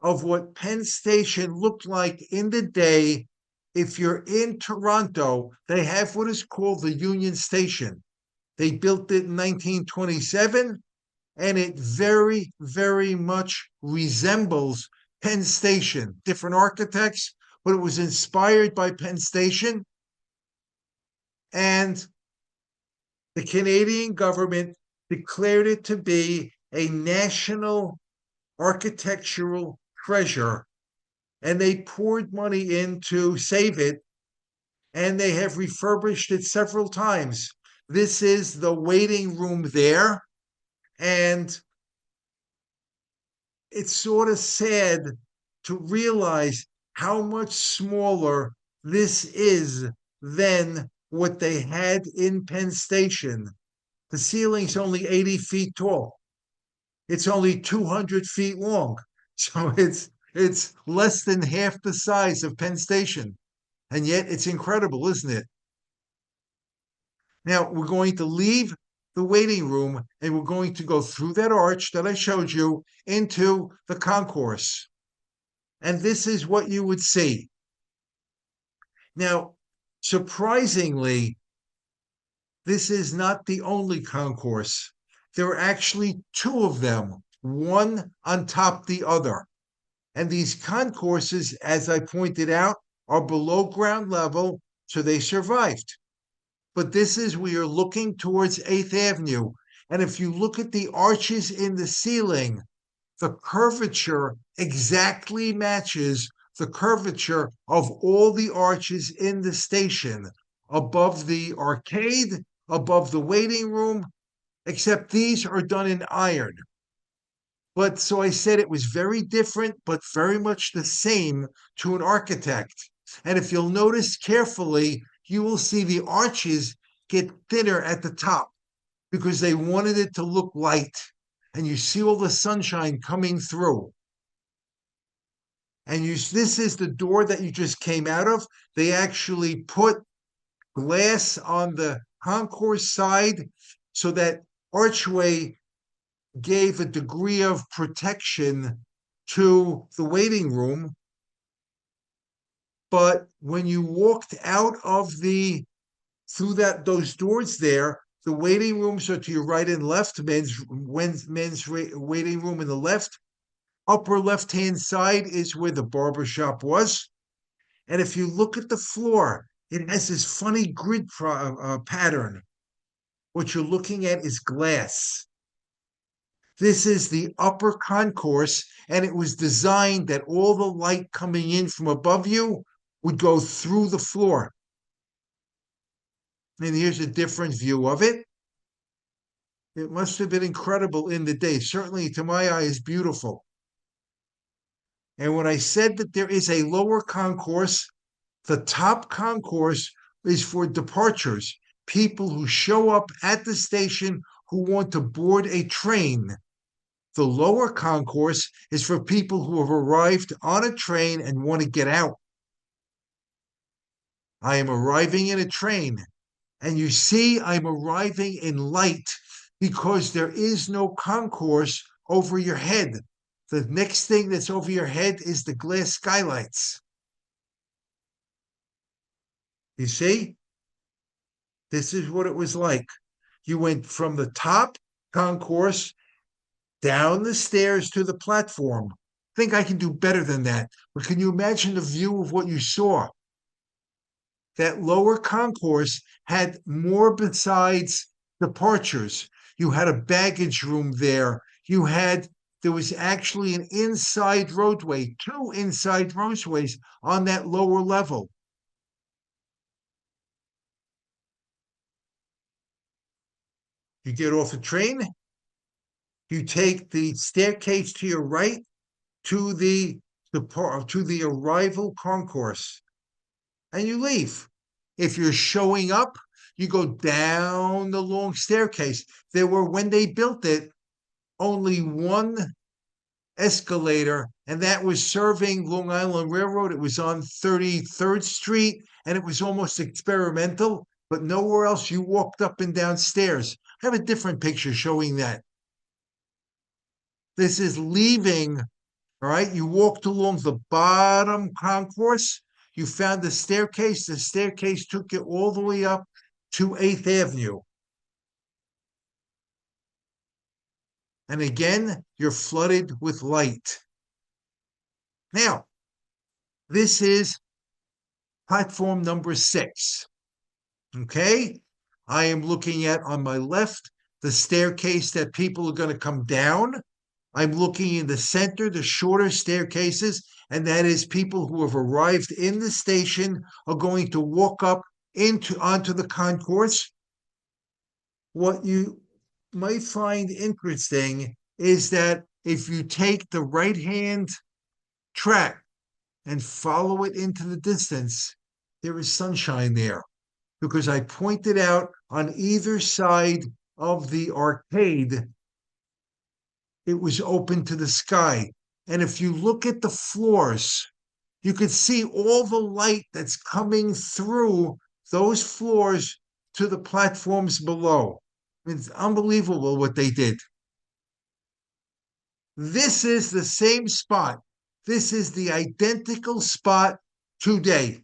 of what Penn Station looked like in the day, if you're in Toronto, they have what is called the Union Station. They built it in 1927, and it very, very much resembles Penn Station. Different architects, but it was inspired by Penn Station. And the Canadian government declared it to be a national architectural treasure, and they poured money in to save it, and they have refurbished it several times. This is the waiting room there, and it's sort of sad to realize how much smaller this is than what they had in Penn Station. The ceiling's only 80 feet tall. It's only 200 feet long. So it's less than half the size of Penn Station. And yet it's incredible, isn't it? Now we're going to leave the waiting room and we're going to go through that arch that I showed you into the concourse. And this is what you would see. Now, surprisingly, this is not the only concourse. There are actually two of them, one on top the other. And these concourses, as I pointed out, are below ground level, so they survived. But this is we are looking towards 8th Avenue. And if you look at the arches in the ceiling, the curvature exactly matches the curvature of all the arches in the station, above the arcade, above the waiting room, except these are done in iron. But so I said it was very different, but very much the same to an architect. And if you'll notice carefully, you will see the arches get thinner at the top because they wanted it to look light. And you see all the sunshine coming through. And this is the door that you just came out of. They actually put glass on the concourse side so that archway gave a degree of protection to the waiting room. But when you walked out of through those doors there, the waiting rooms are to your right and left. Men's waiting room in the left. Upper left hand side is where the barber shop was. And if you look at the floor, it has this funny grid pattern. What you're looking at is glass. This is the upper concourse, and it was designed that all the light coming in from above you would go through the floor. And here's a different view of it. It must have been incredible in the day. Certainly, to my eye, is beautiful. And when I said that there is a lower concourse, the top concourse is for departures, people who show up at the station who want to board a train. The lower concourse is for people who have arrived on a train and want to get out. I am arriving in a train, and you see I'm arriving in light because there is no concourse over your head. The next thing that's over your head is the glass skylights. You see? This is what it was like. You went from the top concourse down the stairs to the platform. I think I can do better than that. But can you imagine the view of what you saw? That lower concourse had more besides departures. You had a baggage room there. There was actually an inside roadway, two inside roadways on that lower level. You get off the train, you take the staircase to your right to the arrival concourse, and you leave. If you're showing up, you go down the long staircase. There were, when they built it, only one escalator, and that was serving Long Island Railroad. It was on 33rd Street, and it was almost experimental, but nowhere else. You walked up and down stairs. I have a different picture showing that. This is leaving, all right? You walked along the bottom concourse. You found the staircase. The staircase took you all the way up to 8th Avenue. And again, you're flooded with light. Now, this is platform number 6. Okay? I am looking at on my left the staircase that people are going to come down. I'm looking in the center, the shorter staircases, and that is people who have arrived in the station are going to walk up onto the concourse. What you might find interesting is that if you take the right-hand track and follow it into the distance, there is sunshine there because I pointed out on either side of the arcade, it was open to the sky. And if you look at the floors, you could see all the light that's coming through those floors to the platforms below. It's unbelievable what they did. This is the same spot. This is the identical spot today.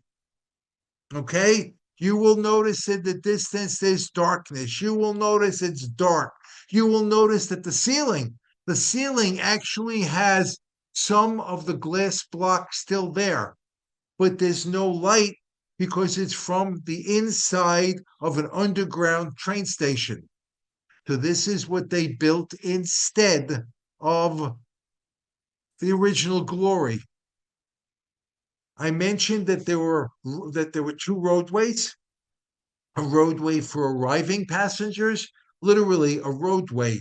Okay? You will notice in the distance there's darkness. You will notice it's dark. You will notice that the ceiling actually has some of the glass block still there, but there's no light because it's from the inside of an underground train station. So this is what they built instead of the original glory. I mentioned that there were two roadways, a roadway for arriving passengers, literally a roadway,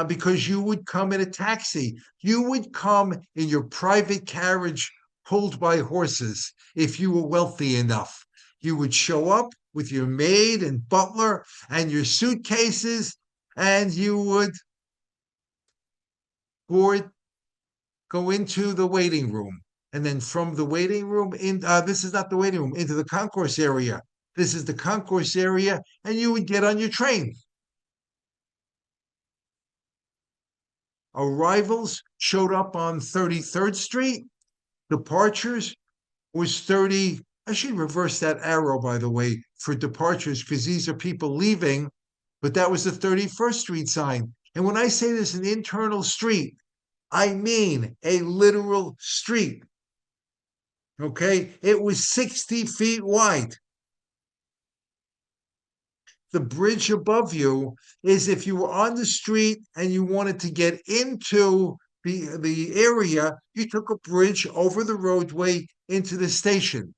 because you would come in a taxi. You would come in your private carriage pulled by horses if you were wealthy enough. You would show up with your maid and butler and your suitcases, and you would board, go into the waiting room. And then from the waiting room this is not the waiting room, into the concourse area. This is the concourse area, and you would get on your train. Arrivals showed up on 33rd Street. Departures was 30. I should reverse that arrow, by the way, for departures, because these are people leaving, but that was the 31st Street sign. And when I say there's an internal street, I mean a literal street. Okay, it was 60 feet wide. The bridge above you is if you were on the street and you wanted to get into the area, you took a bridge over the roadway into the station.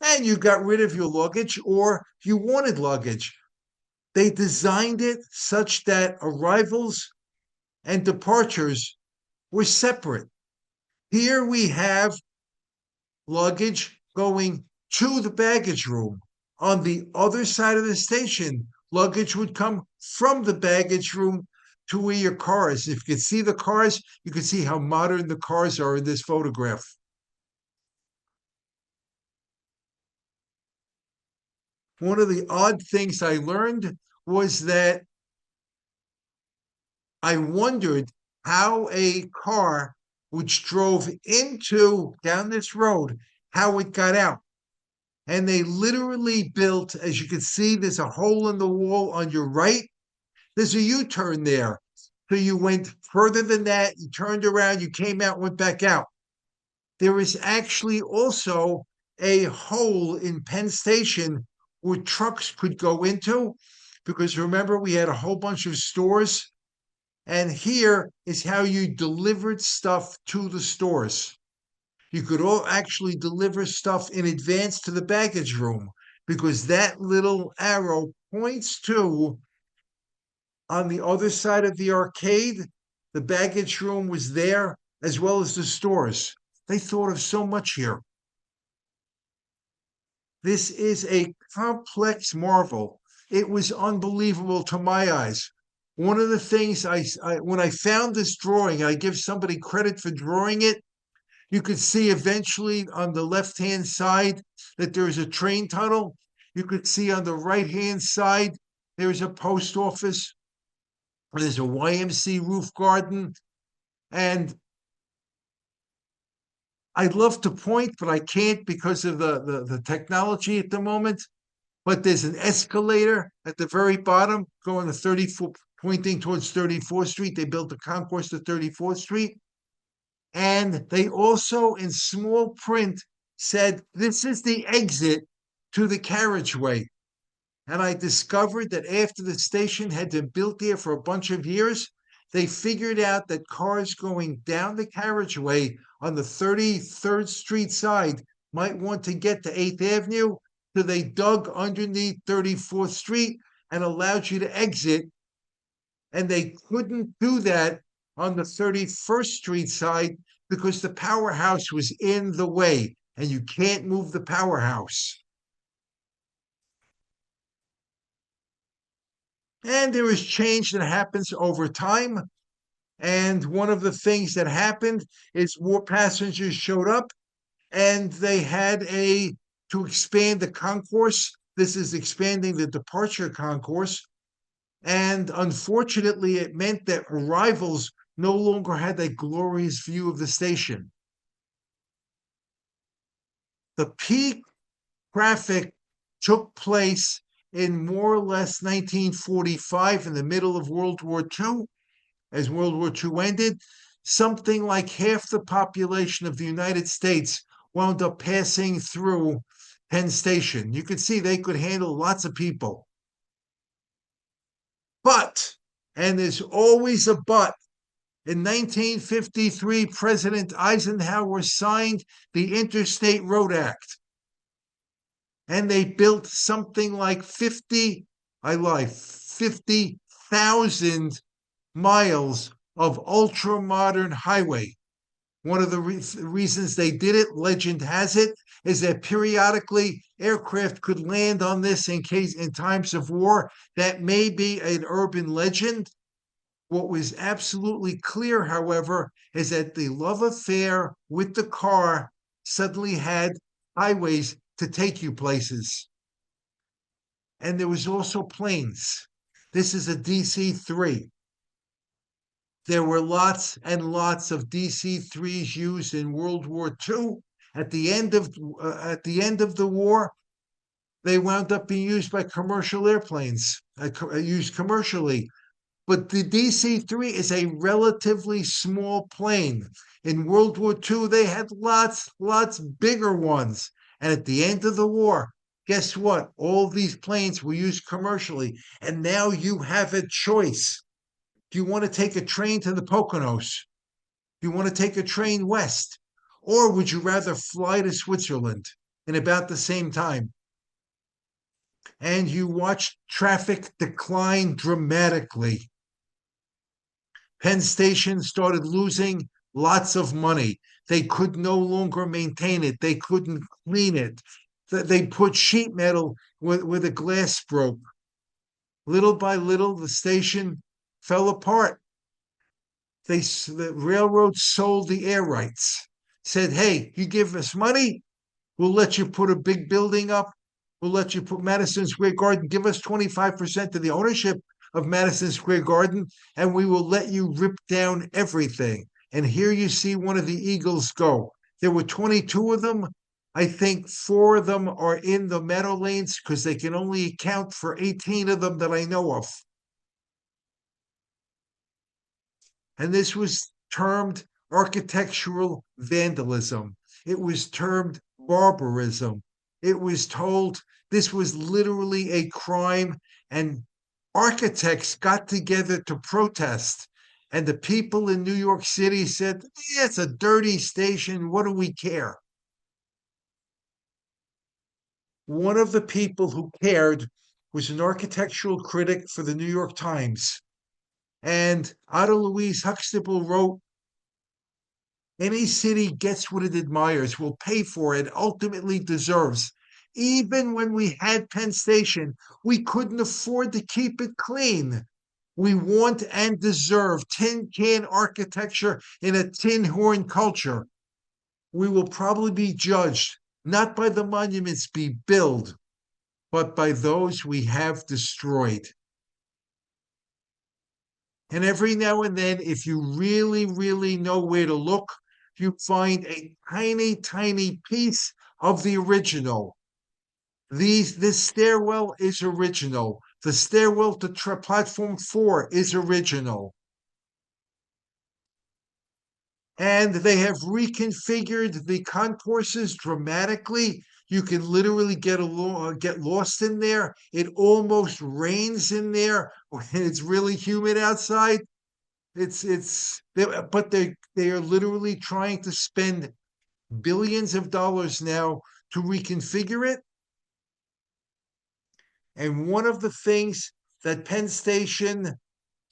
And you got rid of your luggage or you wanted luggage. They designed it such that arrivals and departures were separate. Here we have luggage going to the baggage room. On the other side of the station, luggage would come from the baggage room to where your car is. If you could see the cars, you can see how modern the cars are in this photograph. One of the odd things I learned was that I wondered how a car which drove into down this road, how it got out. And they literally built, as you can see, there's a hole in the wall on your right. There's a U-turn there. So you went further than that, you turned around, you came out, went back out. There is actually also a hole in Penn Station where trucks could go into, because remember, we had a whole bunch of stores. And here is how you delivered stuff to the stores. You could all actually deliver stuff in advance to the baggage room because that little arrow points to on the other side of the arcade, the baggage room was there as well as the stores. They thought of so much here. This is a complex marvel. It was unbelievable to my eyes. One of the things when I found this drawing, I give somebody credit for drawing it. You could see eventually on the left-hand side that there's a train tunnel. You could see on the right-hand side, there's a post office. There's a YMC roof garden. And I'd love to point, but I can't because of the technology at the moment. But there's an escalator at the very bottom going to 34, pointing towards 34th Street. They built a concourse to 34th Street. And they also, in small print, said, this is the exit to the carriageway. And I discovered that after the station had been built there for a bunch of years, they figured out that cars going down the carriageway on the 33rd Street side might want to get to 8th Avenue. So they dug underneath 34th Street and allowed you to exit. And they couldn't do that on the 31st Street side because the powerhouse was in the way and you can't move the powerhouse. And there is change that happens over time. And one of the things that happened is more passengers showed up and they had to expand the concourse. This is expanding the departure concourse. And unfortunately, it meant that arrivals no longer had that glorious view of the station. The peak traffic took place in more or less 1945, in the middle of World War II. As World War II ended, something like half the population of the United States wound up passing through Penn Station. You could see they could handle lots of people. But, and there's always a but, in 1953, President Eisenhower signed the Interstate Road Act. And they built something like 50,000 miles of ultra-modern highway. One of the reasons they did it, legend has it, is that periodically aircraft could land on this in times of war. That may be an urban legend. What was absolutely clear, however, is that the love affair with the car suddenly had highways to take you places. And there was also planes. This is a DC-3. There were lots and lots of DC-3s used in World War II. At the end of the war, they wound up being used by commercial airplanes, used commercially. But the DC-3 is a relatively small plane. In World War II, they had lots bigger ones. And at the end of the war, guess what? All these planes were used commercially. And now you have a choice. Do you want to take a train to the Poconos? Do you want to take a train west? Or would you rather fly to Switzerland in about the same time? And you watch traffic decline dramatically. Penn Station started losing lots of money. They could no longer maintain it. They couldn't clean it. They put sheet metal where the glass broke. Little by little, the station fell apart. The railroad sold the air rights, said, hey, you give us money, we'll let you put a big building up. We'll let you put Madison Square Garden. Give us 25% of the ownership of Madison Square Garden, and we will let you rip down everything. And here you see one of the Eagles go. There were 22 of them. I think 4 of them are in the Meadowlands because they can only account for 18 of them that I know of. And this was termed architectural vandalism. It was termed barbarism. It was told this was literally a crime, and architects got together to protest. And the people in New York City said, yeah, it's a dirty station. What do we care? One of the people who cared was an architectural critic for the New York Times. And Otto Louise Huxtable wrote, any city gets what it admires, will pay for it, ultimately deserves. Even when we had Penn Station, we couldn't afford to keep it clean. We want and deserve tin can architecture in a tin horn culture. We will probably be judged not by the monuments we build, but by those we have destroyed. And every now and then, if you really, really know where to look, you find a tiny, tiny piece of the original. This stairwell is original. The stairwell to platform 4 is original. And they have reconfigured the concourses dramatically. You can literally get lost in there. It almost rains in there when it's really humid outside. But they are literally trying to spend billions of dollars now to reconfigure it. And one of the things that Penn Station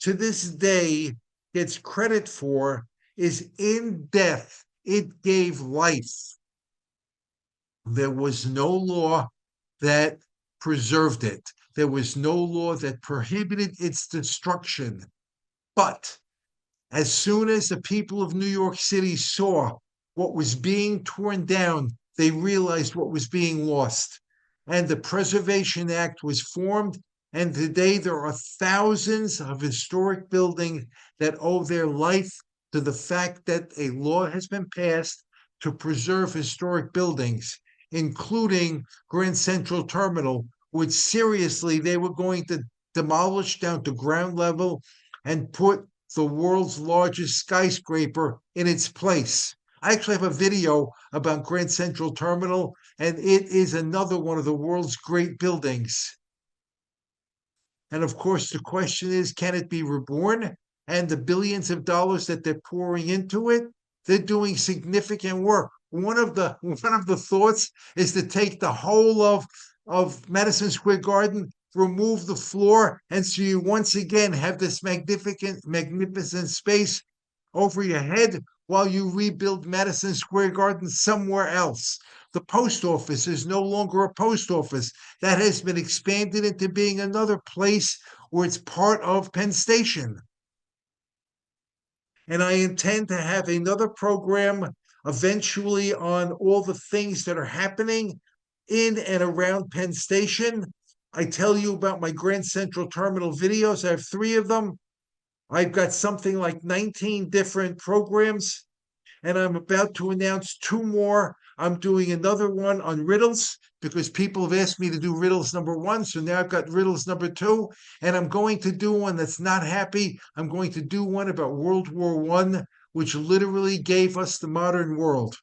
to this day gets credit for is in death, it gave life. There was no law that preserved it. There was no law that prohibited its destruction. But as soon as the people of New York City saw what was being torn down, they realized what was being lost. And the Preservation Act was formed. And today there are thousands of historic buildings that owe their life to the fact that a law has been passed to preserve historic buildings, including Grand Central Terminal, which seriously they were going to demolish down to ground level and put the world's largest skyscraper in its place. I actually have a video about Grand Central Terminal, and it is another one of the world's great buildings. And of course, the question is, can it be reborn? And the billions of dollars that they're pouring into it, they're doing significant work. One of the thoughts is to take the whole of Madison Square Garden, remove the floor, and so you once again have this magnificent space over your head while you rebuild Madison Square Garden somewhere else. The post office is no longer a post office. That has been expanded into being another place where it's part of Penn Station. And I intend to have another program eventually on all the things that are happening in and around Penn Station. I tell you about my Grand Central Terminal videos. I have 3 of them. I've got something like 19 different programs, and I'm about to announce two more. I'm doing another one on riddles because people have asked me to do riddles number one. So now I've got riddles number two, and I'm going to do one that's not happy. I'm going to do one about World War I, which literally gave us the modern world.